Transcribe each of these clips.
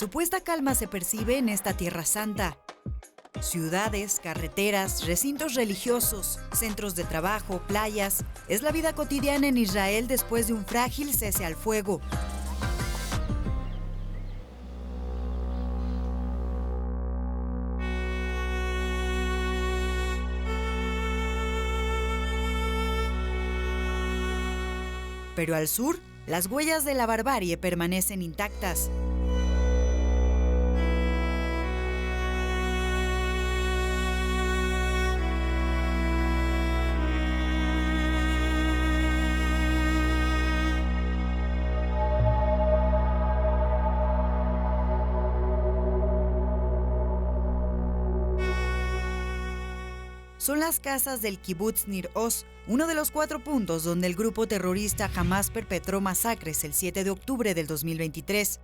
Supuesta calma se percibe en esta Tierra Santa. Ciudades, carreteras, recintos religiosos, centros de trabajo, playas. Es la vida cotidiana en Israel después de un frágil cese al fuego. Pero al sur, las huellas de la barbarie permanecen intactas. Son las casas del Kibutz Nir Oz, uno de los 4 puntos donde el grupo terrorista Hamás perpetró masacres el 7 de octubre del 2023.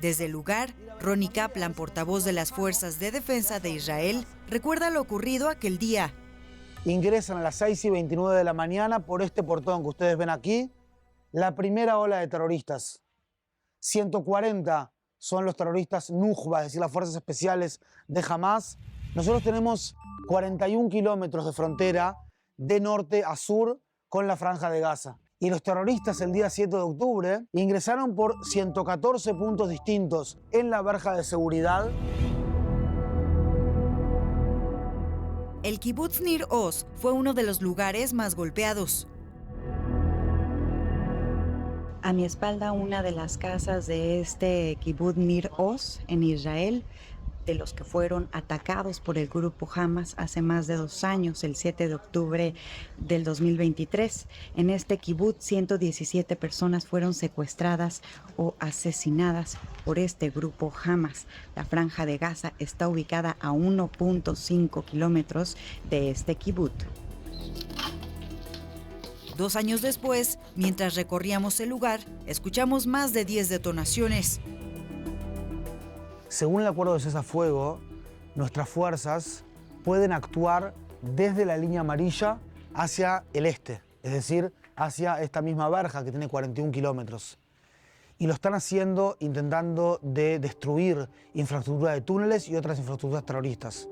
Desde el lugar, Ronnie Kaplan, portavoz de las Fuerzas de Defensa de Israel, recuerda lo ocurrido aquel día. Ingresan a las 6:29 de la mañana por este portón que ustedes ven aquí, la primera ola de terroristas. 140 son los terroristas Nujba, es decir, las fuerzas especiales de Hamás. Nosotros tenemos 41 kilómetros de frontera de norte a sur con la Franja de Gaza. Y los terroristas el día 7 de octubre ingresaron por 114 puntos distintos en la verja de seguridad. El Kibutz Nir Oz fue uno de los lugares más golpeados. A mi espalda, una de las casas de este Kibutz Nir Oz en Israel, de los que fueron atacados por el grupo Hamás hace más de 2 años, el 7 de octubre del 2023. En este kibutz, 117 personas fueron secuestradas o asesinadas por este grupo Hamás. La Franja de Gaza está ubicada a 1.5 kilómetros de este kibutz. 2 años después, mientras recorríamos el lugar, escuchamos más de 10 detonaciones. Según el acuerdo de cese-al-fuego, nuestras fuerzas pueden actuar desde la línea amarilla hacia el este, es decir, hacia esta misma verja que tiene 41 kilómetros. Y lo están haciendo intentando de destruir infraestructura de túneles y otras infraestructuras terroristas.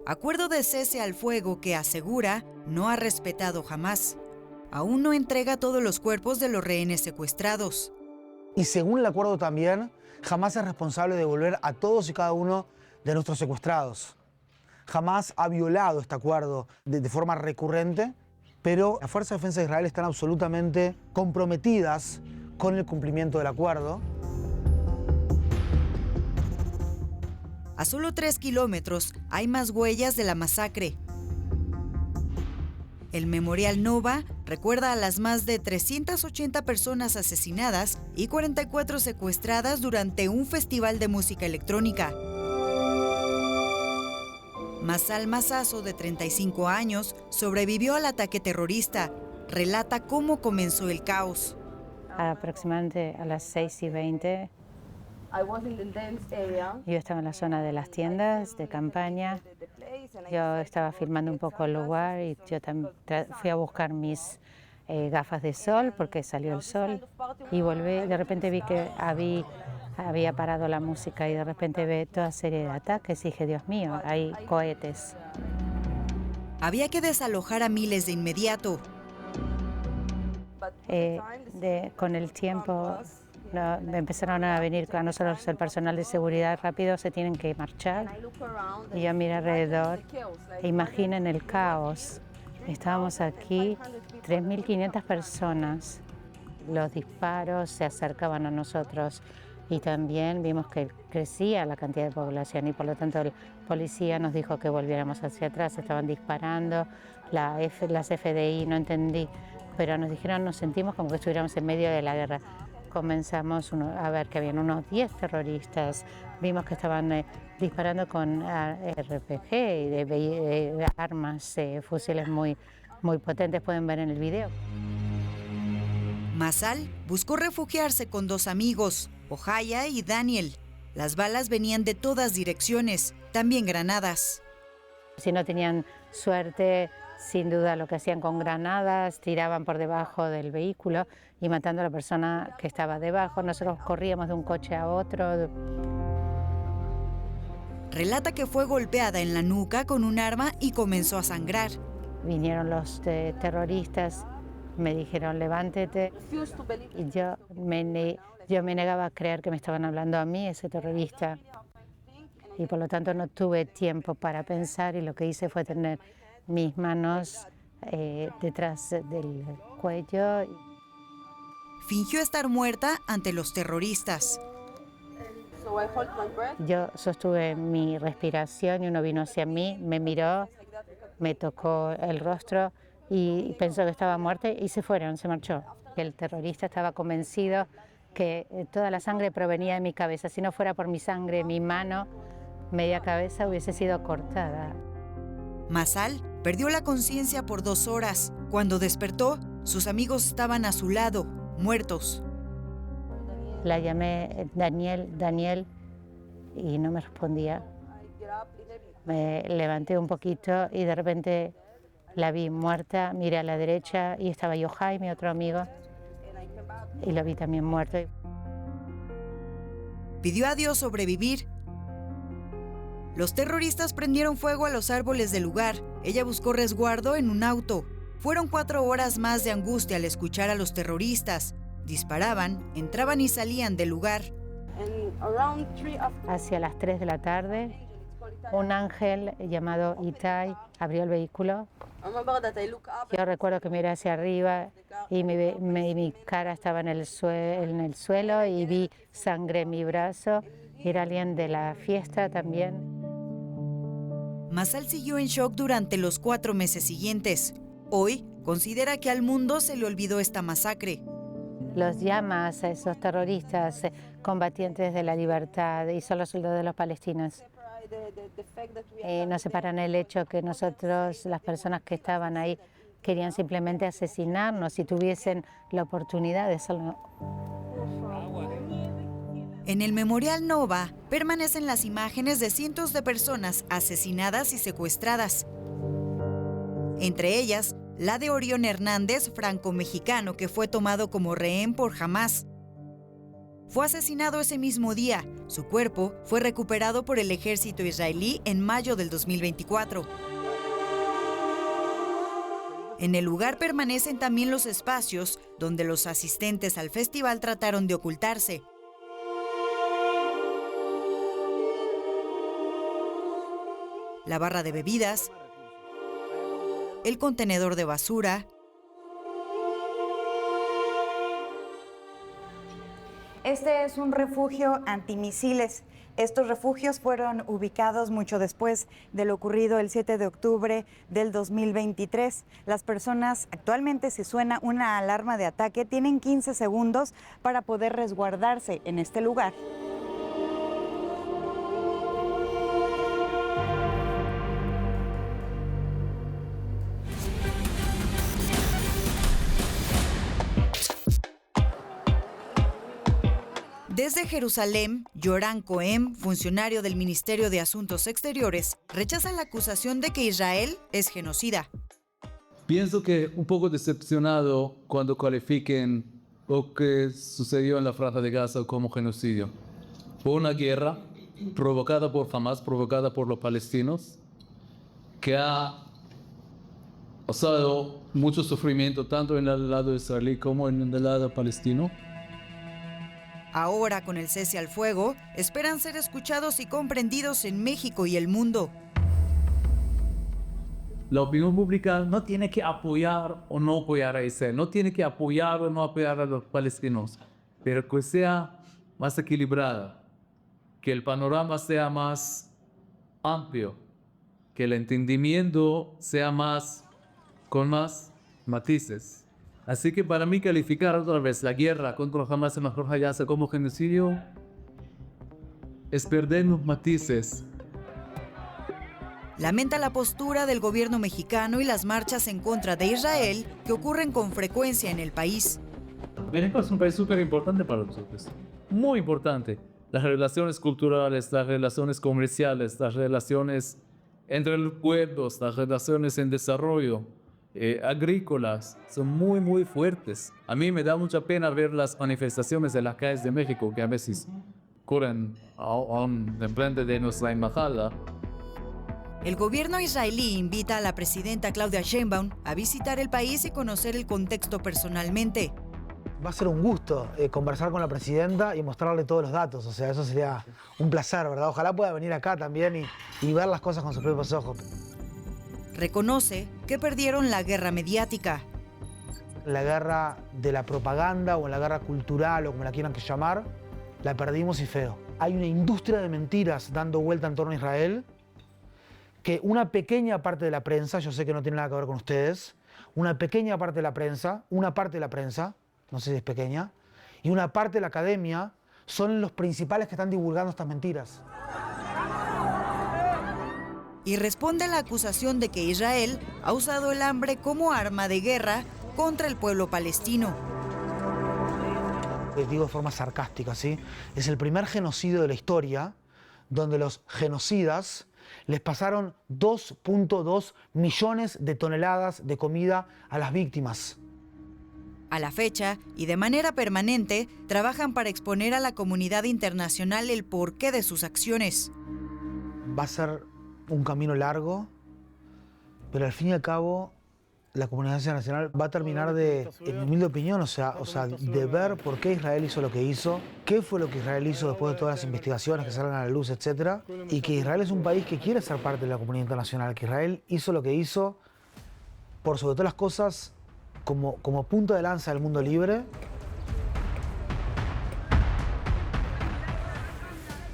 Acuerdo de cese al fuego que asegura no ha respetado jamás. Aún no entrega todos los cuerpos de los rehenes secuestrados. Y según el acuerdo también, Hamás es responsable de devolver a todos y cada uno de nuestros secuestrados. Hamás ha violado este acuerdo de forma recurrente, pero las Fuerzas de Defensa de Israel están absolutamente comprometidas con el cumplimiento del acuerdo. A solo 3 kilómetros hay más huellas de la masacre. El Memorial Nova recuerda a las más de 380 personas asesinadas y 44 secuestradas durante un festival de música electrónica. Masal Masazo, de 35 años, sobrevivió al ataque terrorista. Relata cómo comenzó el caos. Aproximadamente a las 6:20, yo estaba en la zona de las tiendas de campaña. Yo estaba filmando un poco el lugar y yo fui a buscar mis gafas de sol porque salió el sol y volví. De repente vi que había parado la música y de repente vi toda serie de ataques y dije, Dios mío, hay cohetes. Había que desalojar a miles de inmediato. Con el tiempo empezaron a venir a nosotros el personal de seguridad rápido, se tienen que marchar. Y yo miré alrededor e imaginen el caos. Estábamos aquí, 3.500 personas. Los disparos se acercaban a nosotros y también vimos que crecía la cantidad de población y por lo tanto el policía nos dijo que volviéramos hacia atrás, estaban disparando, las FDI, no entendí, pero nos dijeron, nos sentimos como que estuviéramos en medio de la guerra. Comenzamos a ver que habían unos 10 terroristas, vimos que estaban disparando con RPG y de armas, fusiles muy potentes, pueden ver en el video. Masal buscó refugiarse con 2 amigos, Ohaya y Daniel. Las balas venían de todas direcciones, también granadas. Si no tenían suerte, sin duda lo que hacían con granadas, tiraban por debajo del vehículo y matando a la persona que estaba debajo. Nosotros corríamos de un coche a otro. Relata que fue golpeada en la nuca con un arma y comenzó a sangrar. Vinieron los terroristas, me dijeron levántate y yo me negaba a creer que me estaban hablando a mí, ese terrorista. Y por lo tanto no tuve tiempo para pensar y lo que hice fue tener mis manos detrás del cuello. Fingió estar muerta ante los terroristas. Yo sostuve mi respiración y uno vino hacia mí, me miró, me tocó el rostro y pensó que estaba muerta y se fueron, se marchó. El terrorista estaba convencido que toda la sangre provenía de mi cabeza. Si no fuera por mi sangre, mi mano, media cabeza hubiese sido cortada. Masal perdió la conciencia por 2 horas. Cuando despertó, sus amigos estaban a su lado, muertos. La llamé Daniel, y no me respondía. Me levanté un poquito y de repente la vi muerta, miré a la derecha y estaba Yohai, mi otro amigo, y lo vi también muerto. Pidió a Dios sobrevivir. Los terroristas prendieron fuego a los árboles del lugar. Ella buscó resguardo en un auto. Fueron 4 horas más de angustia al escuchar a los terroristas. Disparaban, entraban y salían del lugar. Hacia las 3 de la tarde, un ángel llamado Itai abrió el vehículo. Yo recuerdo que miré hacia arriba y mi cara estaba en el suelo y vi sangre en mi brazo. Era alguien de la fiesta también. Masal siguió en shock durante los 4 meses siguientes. Hoy considera que al mundo se le olvidó esta masacre. Los llamas a esos terroristas combatientes de la libertad y son los soldados de los palestinos. No separan el hecho que nosotros, las personas que estaban ahí, querían simplemente asesinarnos si tuviesen la oportunidad de hacerlo. En el Memorial Nova permanecen las imágenes de cientos de personas asesinadas y secuestradas. Entre ellas, la de Orión Hernández, franco-mexicano, que fue tomado como rehén por Hamás. Fue asesinado ese mismo día. Su cuerpo fue recuperado por el ejército israelí en mayo del 2024. En el lugar permanecen también los espacios donde los asistentes al festival trataron de ocultarse. La barra de bebidas, el contenedor de basura. Este es un refugio antimisiles. Estos refugios fueron ubicados mucho después de lo ocurrido el 7 de octubre del 2023. Las personas actualmente, si suena una alarma de ataque, tienen 15 segundos para poder resguardarse en este lugar. Desde Jerusalén, Yoram Cohen, funcionario del Ministerio de Asuntos Exteriores, rechaza la acusación de que Israel es genocida. Pienso que un poco decepcionado cuando califiquen lo que sucedió en la Franja de Gaza como genocidio. Fue una guerra provocada por Hamás, provocada por los palestinos, que ha causado mucho sufrimiento tanto en el lado israelí como en el lado palestino. Ahora, con el cese al fuego, esperan ser escuchados y comprendidos en México y el mundo. La opinión pública no tiene que apoyar o no apoyar a Israel, no tiene que apoyar o no apoyar a los palestinos, pero que sea más equilibrada, que el panorama sea más amplio, que el entendimiento sea con más matices. Así que para mí calificar otra vez la guerra contra Hamás en la Franja de Gaza como genocidio es perder los matices. Lamenta la postura del gobierno mexicano y las marchas en contra de Israel que ocurren con frecuencia en el país. México es un país súper importante para nosotros, muy importante. Las relaciones culturales, las relaciones comerciales, las relaciones entre los pueblos, las relaciones en desarrollo, agrícolas, son muy, muy fuertes. A mí me da mucha pena ver las manifestaciones de las calles de México que a veces ocurren aún enfrente de nuestra embajada. El gobierno israelí invita a la presidenta Claudia Sheinbaum a visitar el país y conocer el contexto personalmente. Va a ser un gusto conversar con la presidenta y mostrarle todos los datos. O sea, eso sería un placer, ¿verdad? Ojalá pueda venir acá también y ver las cosas con sus propios ojos. Reconoce que perdieron la guerra mediática. La guerra de la propaganda o la guerra cultural o como la quieran que llamar, la perdimos y feo. Hay una industria de mentiras dando vuelta en torno a Israel que una pequeña parte de la prensa, yo sé que no tiene nada que ver con ustedes, una pequeña parte de la prensa, no sé si es pequeña, y una parte de la academia son los principales que están divulgando estas mentiras. Y responde a la acusación de que Israel ha usado el hambre como arma de guerra contra el pueblo palestino. Les digo de forma sarcástica, ¿sí? Es el primer genocidio de la historia donde los genocidas les pasaron 2.2 millones de toneladas de comida a las víctimas. A la fecha, y de manera permanente, trabajan para exponer a la comunidad internacional el porqué de sus acciones. Va a ser un camino largo, pero al fin y al cabo la comunidad internacional va a terminar de, en mi humilde opinión, o sea, de ver por qué Israel hizo lo que hizo, qué fue lo que Israel hizo después de todas las investigaciones que salgan a la luz, etc. Y que Israel es un país que quiere ser parte de la comunidad internacional, que Israel hizo lo que hizo por sobre todas las cosas como punta de lanza del mundo libre.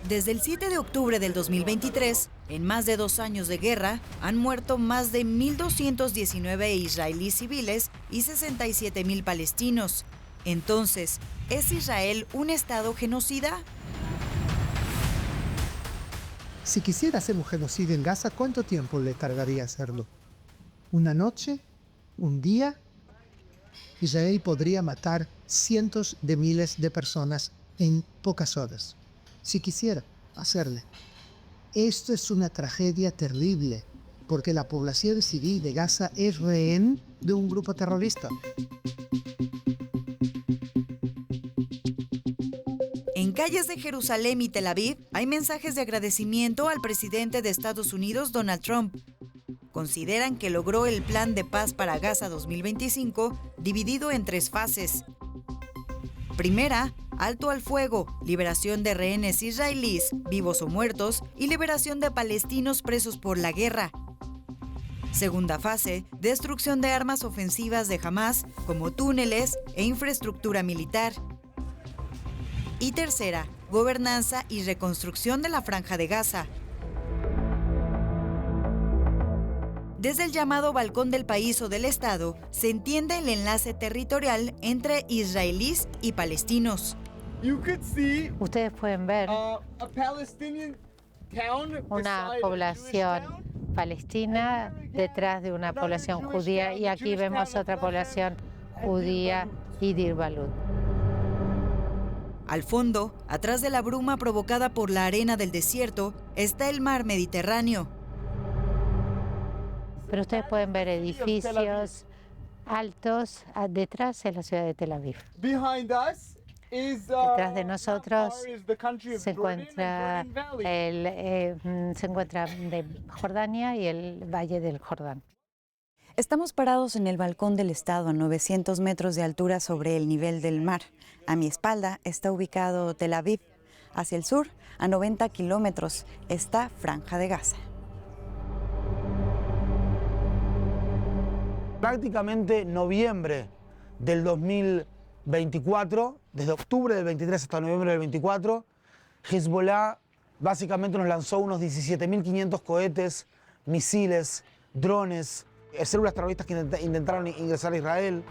Desde el 7 de octubre del 2023, en más de 2 años de guerra, han muerto más de 1.219 israelíes civiles y 67.000 palestinos. Entonces, ¿es Israel un estado genocida? Si quisiera hacer un genocidio en Gaza, ¿cuánto tiempo le tardaría hacerlo? ¿Una noche? ¿Un día? Israel podría matar cientos de miles de personas en pocas horas. Si quisiera hacerle. Esto es una tragedia terrible, porque la población civil de Gaza es rehén de un grupo terrorista. En calles de Jerusalén y Tel Aviv hay mensajes de agradecimiento al presidente de Estados Unidos, Donald Trump. Consideran que logró el plan de paz para Gaza 2025 dividido en 3 fases. Primera, alto al fuego, liberación de rehenes israelíes, vivos o muertos, y liberación de palestinos presos por la guerra. Segunda fase, destrucción de armas ofensivas de Hamás, como túneles e infraestructura militar. Y tercera, gobernanza y reconstrucción de la Franja de Gaza. Desde el llamado balcón del país o del Estado, se entiende el enlace territorial entre israelíes y palestinos. Ustedes pueden ver una población palestina detrás de una población judía, y aquí vemos otra población judía y Dir Balut. Al fondo, atrás de la bruma provocada por la arena del desierto, está el mar Mediterráneo. Pero ustedes pueden ver edificios altos detrás de la ciudad de Tel Aviv. Detrás de nosotros se encuentra de Jordania y el Valle del Jordán. Estamos parados en el balcón del estado a 900 metros de altura sobre el nivel del mar. A mi espalda está ubicado Tel Aviv. Hacia el sur, a 90 kilómetros, está Franja de Gaza. Prácticamente noviembre del 2024, desde octubre del 23 hasta noviembre del 24, Hezbollah básicamente nos lanzó unos 17.500 cohetes, misiles, drones, células terroristas que intentaron ingresar a Israel.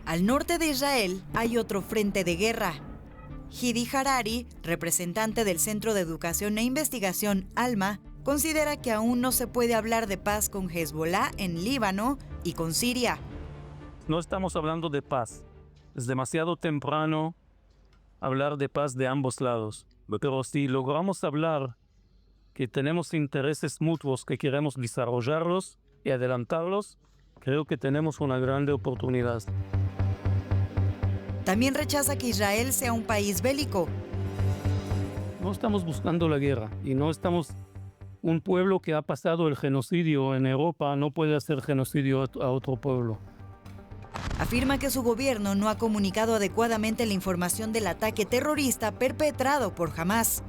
Al norte de Israel hay otro frente de guerra. Hidi Harari, representante del Centro de Educación e Investigación ALMA, considera que aún no se puede hablar de paz con Hezbollah en Líbano y con Siria. No estamos hablando de paz, Es demasiado temprano hablar de paz de ambos lados. Pero si logramos hablar que tenemos intereses mutuos que queremos desarrollarlos y adelantarlos, creo que tenemos una grande oportunidad. También rechaza que Israel sea un país bélico. No estamos buscando la guerra y no estamos... Un pueblo que ha pasado el genocidio en Europa no puede hacer genocidio a otro pueblo. Afirma que su gobierno no ha comunicado adecuadamente la información del ataque terrorista perpetrado por Hamás.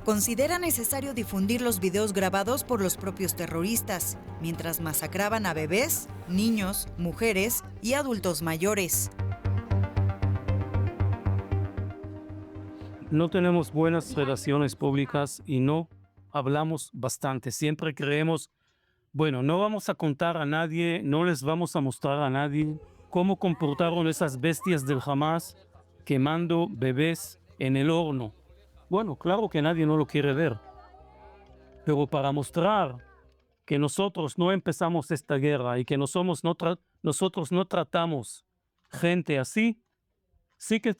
Considera necesario difundir los videos grabados por los propios terroristas, mientras masacraban a bebés, niños, mujeres y adultos mayores. No tenemos buenas relaciones públicas y no hablamos bastante. Siempre creemos, bueno, no vamos a contar a nadie, no les vamos a mostrar a nadie cómo comportaron esas bestias del Hamás quemando bebés en el horno. Bueno, claro que nadie no lo quiere ver. Pero para mostrar que nosotros no empezamos esta guerra y que nosotros no tratamos gente así, sí que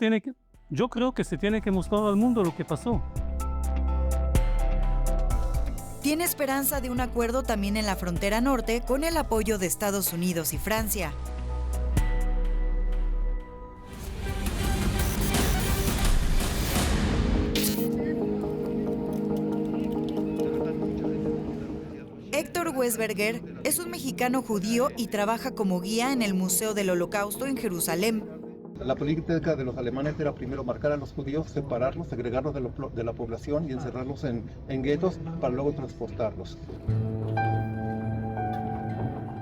yo creo que se tiene que mostrar al mundo lo que pasó. Tiene esperanza de un acuerdo también en la frontera norte con el apoyo de Estados Unidos y Francia. Héctor Wesberger es un mexicano judío y trabaja como guía en el Museo del Holocausto en Jerusalén. La política de los alemanes era primero marcar a los judíos, separarlos, segregarlos de la población y encerrarlos en guetos para luego transportarlos.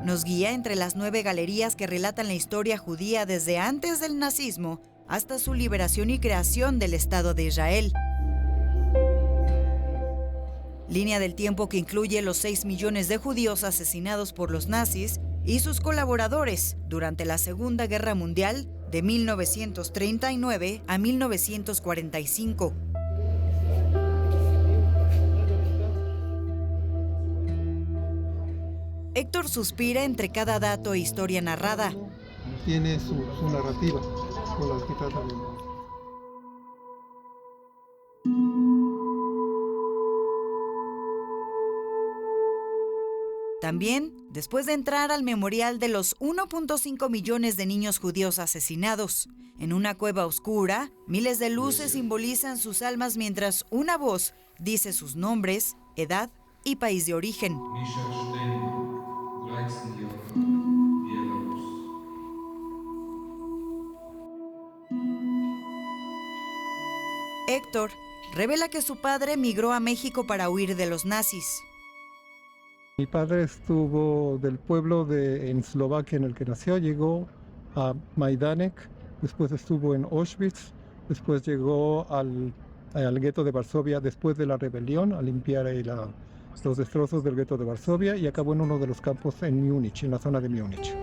Nos guía entre las 9 galerías que relatan la historia judía desde antes del nazismo hasta su liberación y creación del Estado de Israel. Línea del tiempo que incluye los 6 millones de judíos asesinados por los nazis y sus colaboradores durante la Segunda Guerra Mundial de 1939 a 1945. Héctor suspira entre cada dato e historia narrada. Tiene su narrativa con la que trata de... También, después de entrar al memorial de los 1.5 millones de niños judíos asesinados, en una cueva oscura, miles de luces simbolizan sus almas mientras una voz dice sus nombres, edad y país de origen. Héctor revela que su padre emigró a México para huir de los nazis. Mi padre estuvo del pueblo en Eslovaquia en el que nació, llegó a Majdanek, después estuvo en Auschwitz, después llegó al gueto de Varsovia después de la rebelión, a limpiar los destrozos del gueto de Varsovia y acabó en uno de los campos en Múnich, en la zona de Múnich.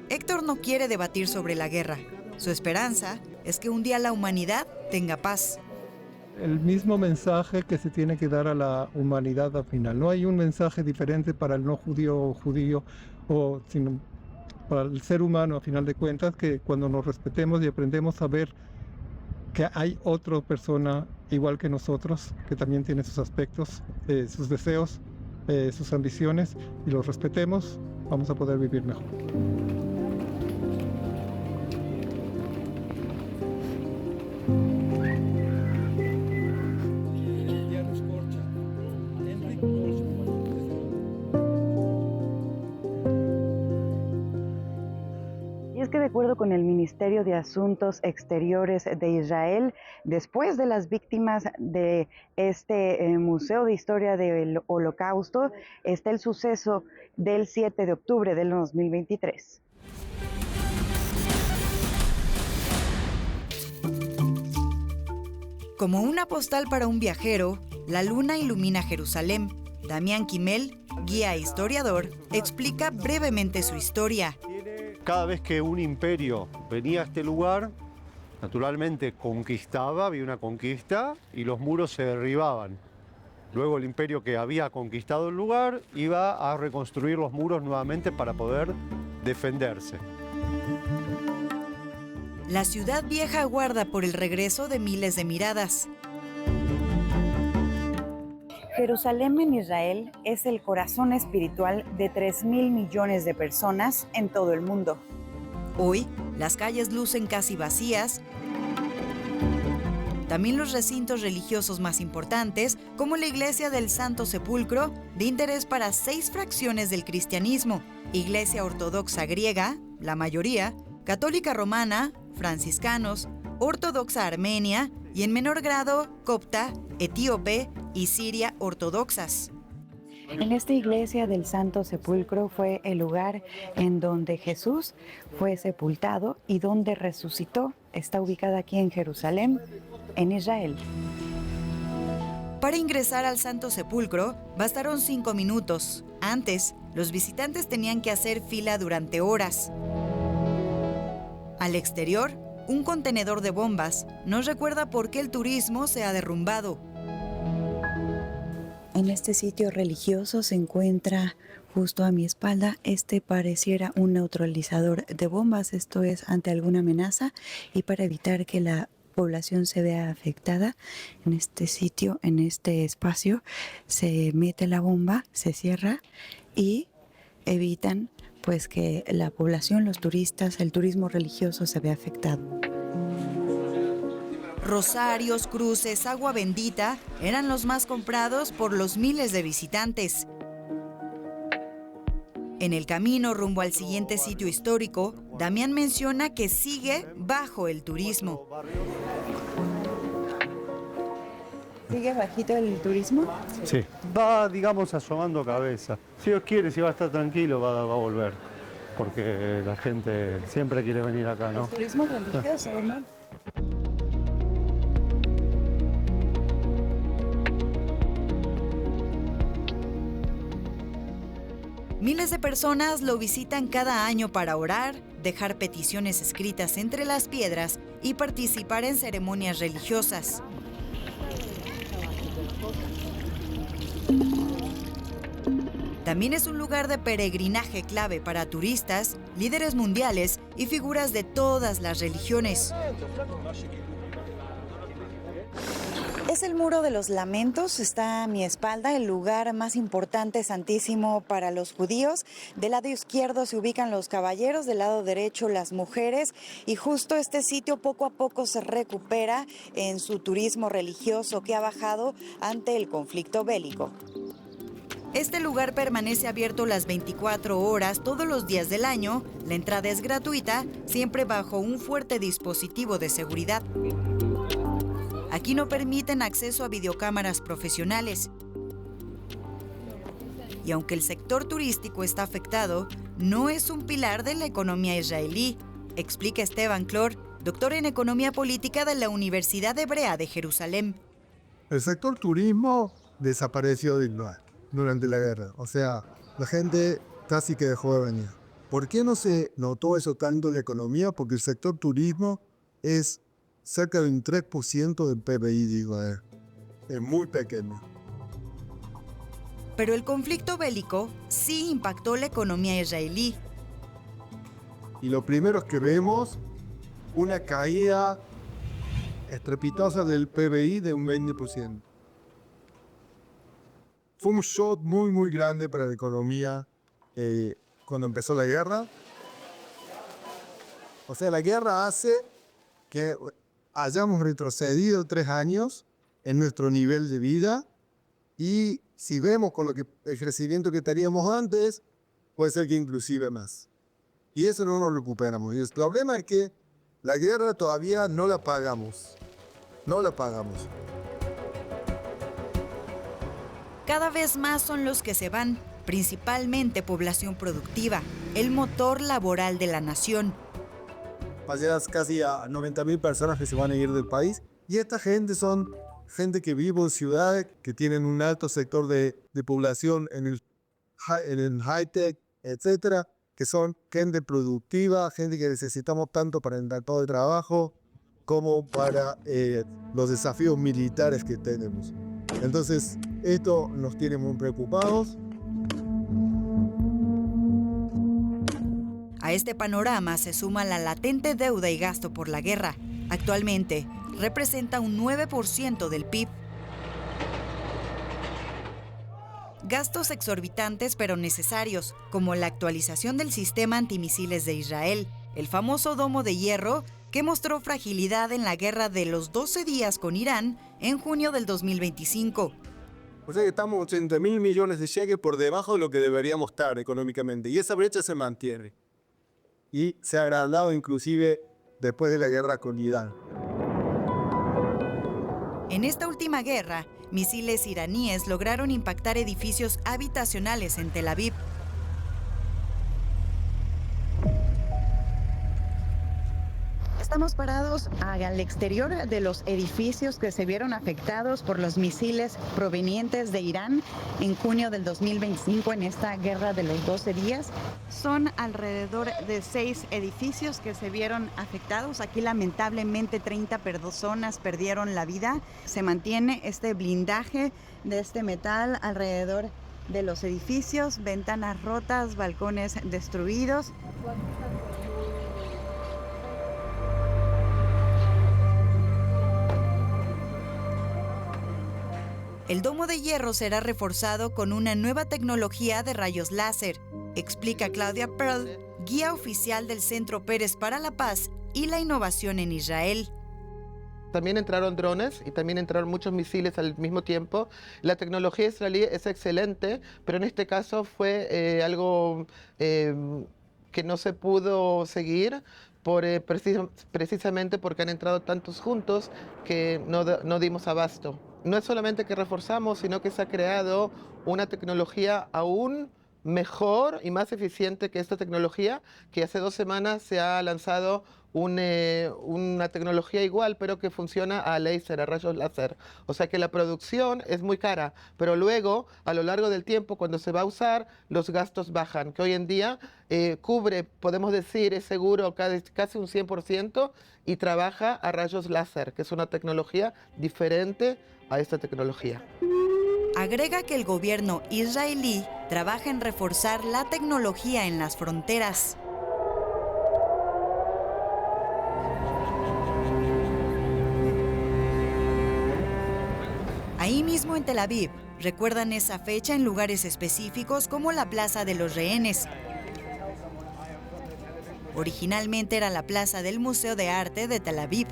Héctor no quiere debatir sobre la guerra. Su esperanza es que un día la humanidad tenga paz. El mismo mensaje que se tiene que dar a la humanidad al final. No hay un mensaje diferente para el no judío sino para el ser humano, a final de cuentas, que cuando nos respetemos y aprendemos a ver que hay otra persona igual que nosotros, que también tiene sus aspectos, sus deseos, sus ambiciones, y los respetemos, vamos a poder vivir mejor. De acuerdo con el Ministerio de Asuntos Exteriores de Israel, después de las víctimas de este Museo de Historia del Holocausto, está el suceso del 7 de octubre del 2023. Como una postal para un viajero, la luna ilumina Jerusalén. Damián Kimmel, guía e historiador, explica brevemente su historia. Cada vez que un imperio venía a este lugar, naturalmente conquistaba, había una conquista y los muros se derribaban. Luego el imperio que había conquistado el lugar iba a reconstruir los muros nuevamente para poder defenderse. La ciudad vieja aguarda por el regreso de miles de miradas. Jerusalén en Israel es el corazón espiritual de 3.000 millones de personas en todo el mundo. Hoy, las calles lucen casi vacías. También los recintos religiosos más importantes, como la Iglesia del Santo Sepulcro, de interés para 6 fracciones del cristianismo: Iglesia Ortodoxa griega, la mayoría, Católica Romana, franciscanos, Ortodoxa Armenia y en menor grado copta, etíope y siria ortodoxas. En esta iglesia del Santo Sepulcro fue el lugar en donde Jesús fue sepultado y donde resucitó. Está ubicada aquí en Jerusalén, en Israel. Para ingresar al Santo Sepulcro bastaron 5 minutos. Antes, los visitantes tenían que hacer fila durante horas. Al exterior, un contenedor de bombas nos recuerda por qué el turismo se ha derrumbado. En este sitio religioso se encuentra justo a mi espalda. Este pareciera un neutralizador de bombas, esto es ante alguna amenaza y para evitar que la población se vea afectada. En este sitio, en este espacio, se mete la bomba, se cierra y evitan pues que la población, los turistas, el turismo religioso se vea afectado. Rosarios, cruces, agua bendita eran los más comprados por los miles de visitantes. En el camino rumbo al siguiente sitio histórico, Damián menciona que sigue bajo el turismo. ¿Sigue bajito el turismo? Sí, va, digamos, asomando cabeza. Si Dios quiere, si va a estar tranquilo, va a volver. Porque la gente siempre quiere venir acá, ¿no? Turismo religioso, ¿no? Miles de personas lo visitan cada año para orar, dejar peticiones escritas entre las piedras y participar en ceremonias religiosas. También es un lugar de peregrinaje clave para turistas, líderes mundiales y figuras de todas las religiones. Es el Muro de los Lamentos, está a mi espalda, el lugar más importante, santísimo para los judíos. Del lado izquierdo se ubican los caballeros, del lado derecho las mujeres, y justo este sitio poco a poco se recupera en su turismo religioso que ha bajado ante el conflicto bélico. Este lugar permanece abierto las 24 horas todos los días del año. La entrada es gratuita, siempre bajo un fuerte dispositivo de seguridad. Aquí no permiten acceso a videocámaras profesionales. Y aunque el sector turístico está afectado, no es un pilar de la economía israelí, explica Esteban Clor, doctor en Economía Política de la Universidad Hebrea de Jerusalén. El sector turismo desapareció durante la guerra. O sea, la gente casi que dejó de venir. ¿Por qué no se notó eso tanto en la economía? Porque el sector turismo es cerca de un 3% del PBI de Israel. Es muy pequeño. Pero el conflicto bélico sí impactó la economía israelí. Y lo primero es que vemos una caída estrepitosa del PBI de un 20%. Fue un shock muy grande para la economía cuando empezó la guerra. O sea, la guerra hace que hayamos retrocedido 3 años en nuestro nivel de vida y si vemos con el crecimiento que teníamos antes, puede ser que inclusive más. Y eso no lo recuperamos. Y el problema es que la guerra todavía no la pagamos. No la pagamos. Cada vez más son los que se van, principalmente población productiva, el motor laboral de la nación. Llegas casi a 90.000 personas que se van a ir del país. Y esta gente son gente que vive en ciudades que tienen un alto sector de población en el high-tech, etcétera, que son gente productiva, gente que necesitamos tanto para el mercado de trabajo como para los desafíos militares que tenemos. Entonces, Esto nos tiene muy preocupados. A este panorama se suma la latente deuda y gasto por la guerra. Actualmente, representa un 9% del PIB. Gastos exorbitantes pero necesarios, como la actualización del sistema antimisiles de Israel, el famoso domo de hierro que mostró fragilidad en la guerra de los 12 días con Irán en junio del 2025. O sea que estamos 80.000 millones de shekel por debajo de lo que deberíamos estar económicamente. Y esa brecha se mantiene. Y se ha agrandado inclusive después de la guerra con Irán. En esta última guerra, misiles iraníes lograron impactar edificios habitacionales en Tel Aviv. Estamos parados al exterior de los edificios que se vieron afectados por los misiles provenientes de Irán en junio del 2025 en esta guerra de los 12 días. Son alrededor de 6 edificios que se vieron afectados. Aquí lamentablemente 30 personas perdieron la vida. Se mantiene este blindaje de este metal alrededor de los edificios, ventanas rotas, balcones destruidos. El domo de hierro será reforzado con una nueva tecnología de rayos láser, explica Claudia Perl, guía oficial del Centro Pérez para la Paz y la Innovación en Israel. También entraron drones y también entraron muchos misiles al mismo tiempo. La tecnología israelí es excelente, pero en este caso fue algo que no se pudo seguir precisamente porque han entrado tantos juntos que no dimos abasto. No es solamente que reforzamos, sino que se ha creado una tecnología aún mejor y más eficiente que esta tecnología, que hace 2 semanas se ha lanzado una tecnología igual, pero que funciona a láser, a rayos láser. O sea que la producción es muy cara, pero luego, a lo largo del tiempo, cuando se va a usar, los gastos bajan, que hoy en día cubre, podemos decir, es seguro casi un 100% y trabaja a rayos láser, que es una tecnología diferente a esta tecnología. Agrega que el gobierno israelí trabaja en reforzar la tecnología en las fronteras. Ahí mismo en Tel Aviv, recuerdan esa fecha en lugares específicos como la Plaza de los Rehenes. Originalmente era la plaza del Museo de Arte de Tel Aviv.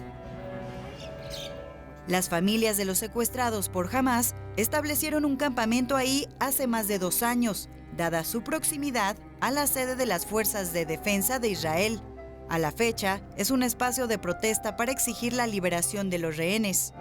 Las familias de los secuestrados por Hamás establecieron un campamento ahí hace más de 2 años, dada su proximidad a la sede de las Fuerzas de Defensa de Israel. A la fecha, es un espacio de protesta para exigir la liberación de los rehenes.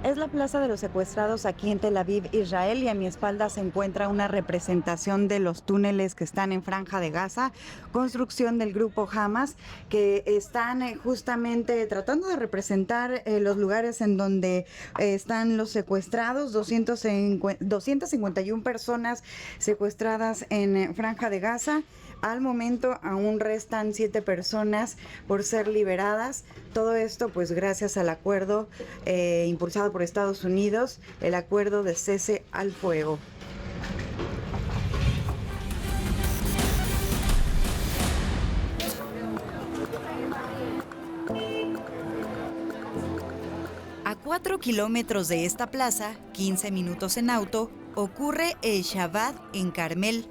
Es la Plaza de los Secuestrados aquí en Tel Aviv, Israel, y a mi espalda se encuentra una representación de los túneles que están en Franja de Gaza, construcción del grupo Hamas, que están justamente tratando de representar los lugares en donde están los secuestrados, 251 personas secuestradas en Franja de Gaza. Al momento aún restan 7 personas por ser liberadas. Todo esto pues gracias al acuerdo impulsado por Estados Unidos, el acuerdo de cese al fuego. A 4 kilómetros de esta plaza, 15 minutos en auto, ocurre el Shabbat en Carmel.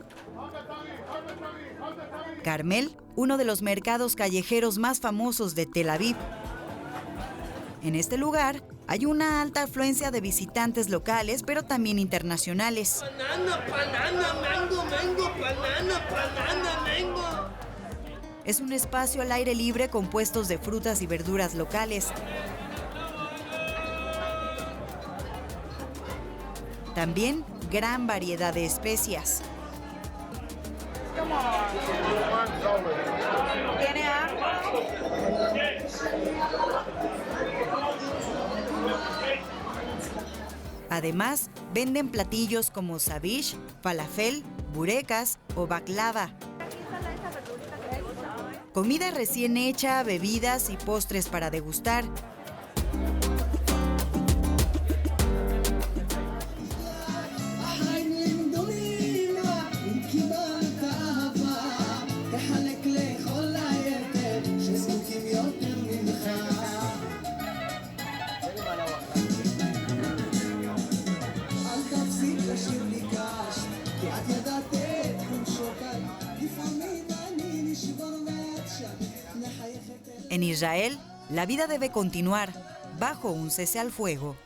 Carmel, uno de los mercados callejeros más famosos de Tel Aviv. En este lugar hay una alta afluencia de visitantes locales, pero también internacionales. Es un espacio al aire libre con puestos de frutas y verduras locales. También gran variedad de especias. ¿Tiene agua? Además, venden platillos como sabish, falafel, burecas o baklava. Comida recién hecha, bebidas y postres para degustar. En Israel, la vida debe continuar bajo un cese al fuego.